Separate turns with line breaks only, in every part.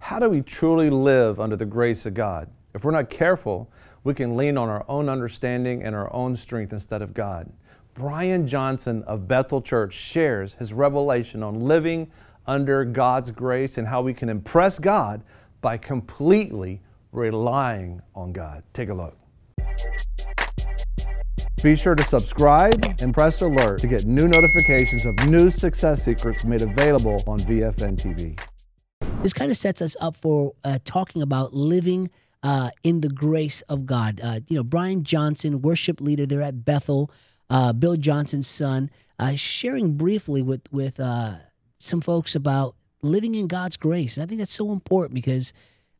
how do we truly live under the grace of God? If we're not careful, we can lean on our own understanding and our own strength instead of God. Brian Johnson of Bethel Church shares his revelation on living under God's grace and how we can impress God by completely relying on God. Take a look. Be sure to subscribe and press alert to get new notifications of new success secrets made available on VFN TV.
This kind of sets us up for talking about living in the grace of God. Brian Johnson, worship leader there at Bethel, Bill Johnson's son, sharing briefly with some folks about living in God's grace. And I think that's so important because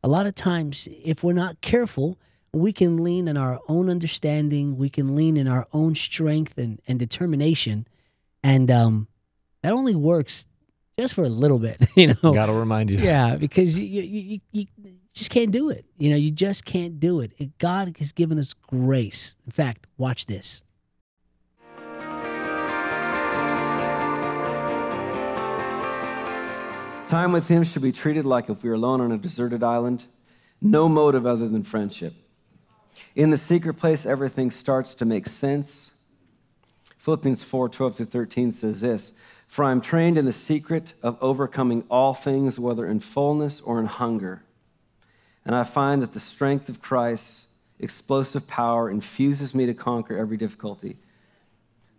a lot of times, if we're not careful, we can lean on our own understanding. We can lean in our own strength and determination. And that only works just for a little bit,
Got to remind you.
Yeah, because you just can't do it. You just can't do it. God has given us grace. In fact, watch this.
Time with him should be treated like if we were alone on a deserted island, no motive other than friendship. In the secret place, everything starts to make sense. Philippians 4:12-13 says this, "For I am trained in the secret of overcoming all things, whether in fullness or in hunger. And I find that the strength of Christ's explosive power infuses me to conquer every difficulty."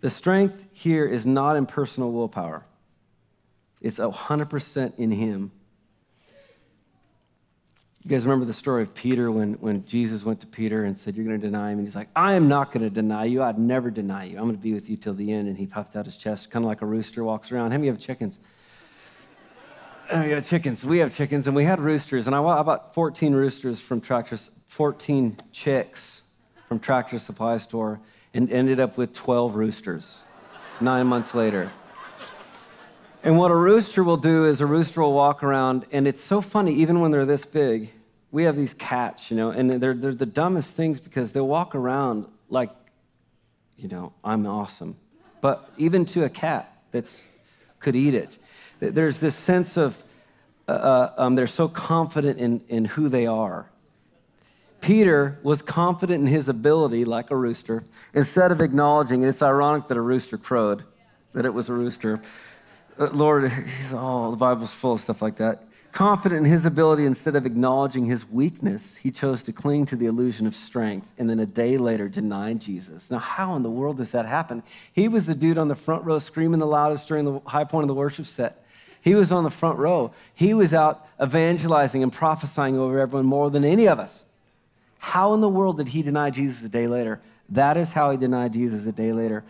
The strength here is not in personal willpower. It's 100% in him. You guys remember the story of Peter when Jesus went to Peter and said, "You're going to deny him." And he's like, "I am not going to deny you. I'd never deny you. I'm going to be with you till the end." And he puffed out his chest, kind of like a rooster walks around. How many of you have chickens? Oh, you have chickens. We have chickens, and we had roosters. And I bought 14 roosters from 14 chicks from Tractor Supply Store, and ended up with 12 roosters 9 months later. And what a rooster will do is a rooster will walk around, and it's so funny, even when they're this big. We have these cats, and they're the dumbest things because they'll walk around like, I'm awesome. But even to a cat that's could eat it, there's this sense of they're so confident in who they are. Peter was confident in his ability, like a rooster, instead of acknowledging, and it's ironic that a rooster crowed, that it was a rooster. Lord, the Bible's full of stuff like that. Confident in his ability, instead of acknowledging his weakness, he chose to cling to the illusion of strength, and then a day later denied Jesus. Now, how in the world does that happen? He was the dude on the front row screaming the loudest during the high point of the worship set. He was on the front row. He was out evangelizing and prophesying over everyone more than any of us. How in the world did he deny Jesus a day later? That is how he denied Jesus a day later.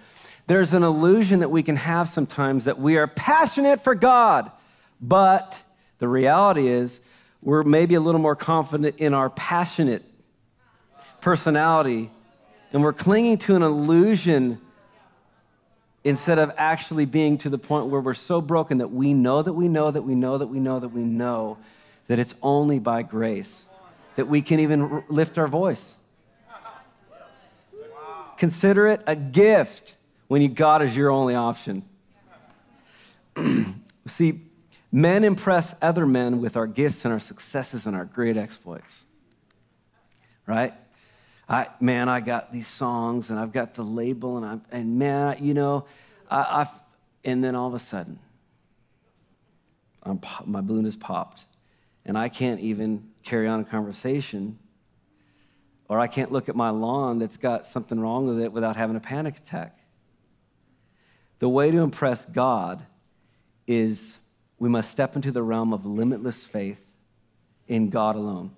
There's an illusion that we can have sometimes that we are passionate for God, but the reality is we're maybe a little more confident in our passionate personality, and we're clinging to an illusion instead of actually being to the point where we're so broken that we know that it's only by grace that we can even lift our voice. Consider it a gift when God is your only option. See, men impress other men with our gifts and our successes and our great exploits, right? I got these songs and I've got the label and then all of a sudden, my balloon is popped and I can't even carry on a conversation, or I can't look at my lawn that's got something wrong with it without having a panic attack. The way to impress God is we must step into the realm of limitless faith in God alone.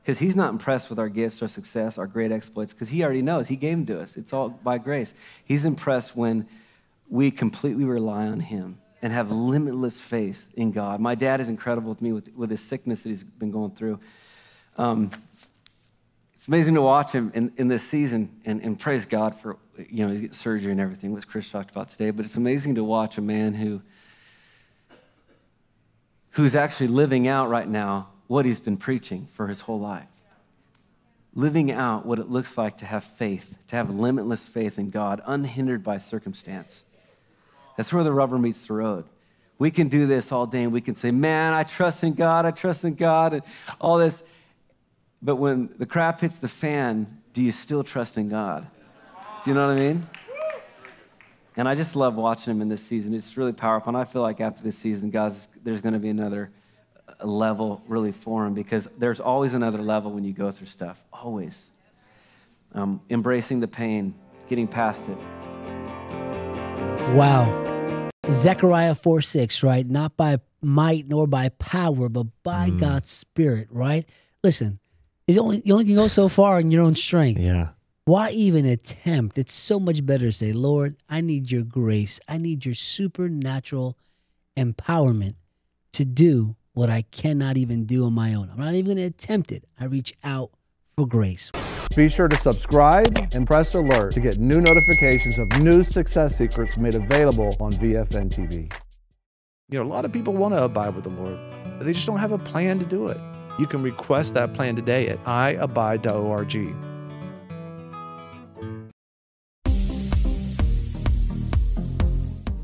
Because he's not impressed with our gifts, our success, our great exploits, because he already knows. He gave them to us. It's all by grace. He's impressed when we completely rely on him and have limitless faith in God. My dad is incredible with me with his sickness that he's been going through. It's amazing to watch him in this season, and praise God for, he's getting surgery and everything, which Chris talked about today, but it's amazing to watch a man who's actually living out right now what he's been preaching for his whole life. Living out what it looks like to have faith, to have limitless faith in God, unhindered by circumstance. That's where the rubber meets the road. We can do this all day, and we can say, man, I trust in God, and all this. But when the crap hits the fan, do you still trust in God? Do you know what I mean? And I just love watching him in this season. It's really powerful. And I feel like after this season, guys, there's going to be another level really for him, because there's always another level when you go through stuff. Always. Embracing the pain, getting past it.
Wow. Zechariah 4:6, right? Not by might nor by power, but by God's Spirit, right? Listen, you only can go so far in your own strength.
Yeah.
Why even attempt? It's so much better to say, Lord, I need your grace. I need your supernatural empowerment to do what I cannot even do on my own. I'm not even going to attempt it. I reach out for grace.
Be sure to subscribe and press alert to get new notifications of new success secrets made available on VFN TV.
You know, a lot of people want to abide with the Lord, but they just don't have a plan to do it. You can request that plan today at iabide.org.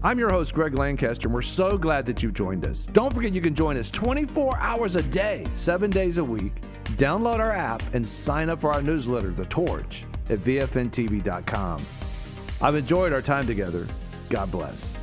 I'm your host, Greg Lancaster, and we're so glad that you've joined us. Don't forget you can join us 24 hours a day, 7 days a week. Download our app and sign up for our newsletter, The Torch, at vfntv.com. I've enjoyed our time together. God bless.